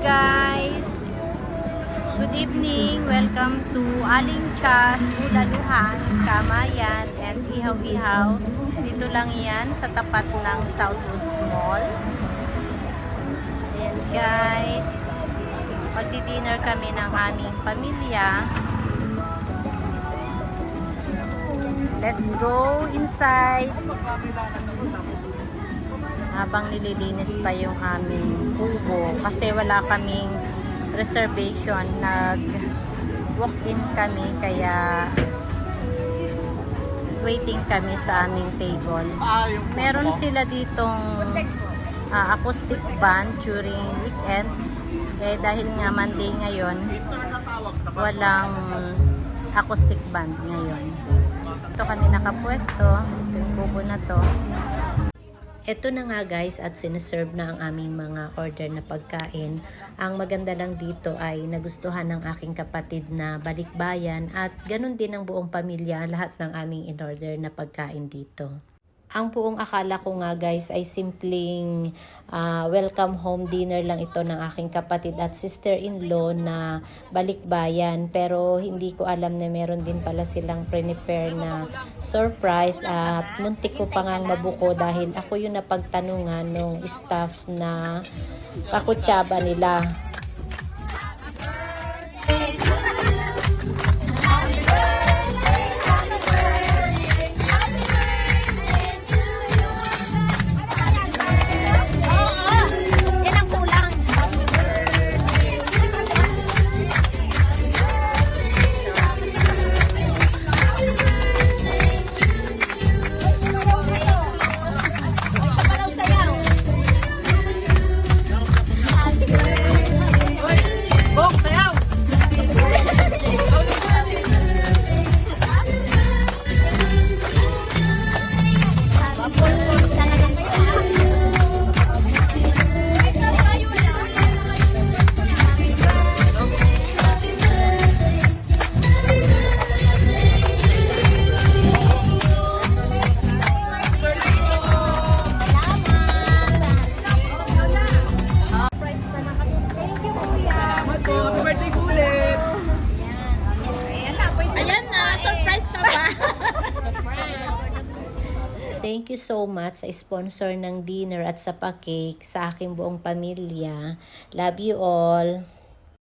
guys! Good evening! Welcome to Aling Chas, Bulaluhan, Kamayan, and Ihaw-Ihaw. Dito lang yan sa tapat ng Southwoods Mall. And guys, magdi-dinner kami ng aming pamilya. Let's go inside. Habang nililinis pa yung aming kubo kasi wala kaming reservation, nag-walk-in kami kaya waiting kami sa aming table. Meron sila ditong acoustic band during weekends dahil nga Monday ngayon walang acoustic band ngayon. Ito kami nakapwesto, ito yung kubo na to. Ito na nga guys at sinaserve na ang aming mga order na pagkain. Ang maganda lang dito ay nagustuhan ng aking kapatid na balikbayan at ganun din ang buong pamilya lahat ng aming in-order na pagkain dito. Ang buong akala ko nga guys ay simpleng welcome home dinner lang ito ng aking kapatid at sister-in-law na balikbayan. Pero hindi ko alam na meron din pala silang prepare na surprise at muntik ko pa ngang mabuko dahil ako yung napagtanungan ng staff na kakutsaba nila. Thank you so much sa sponsor ng dinner at sa pa-cake sa aking buong pamilya. Love you all.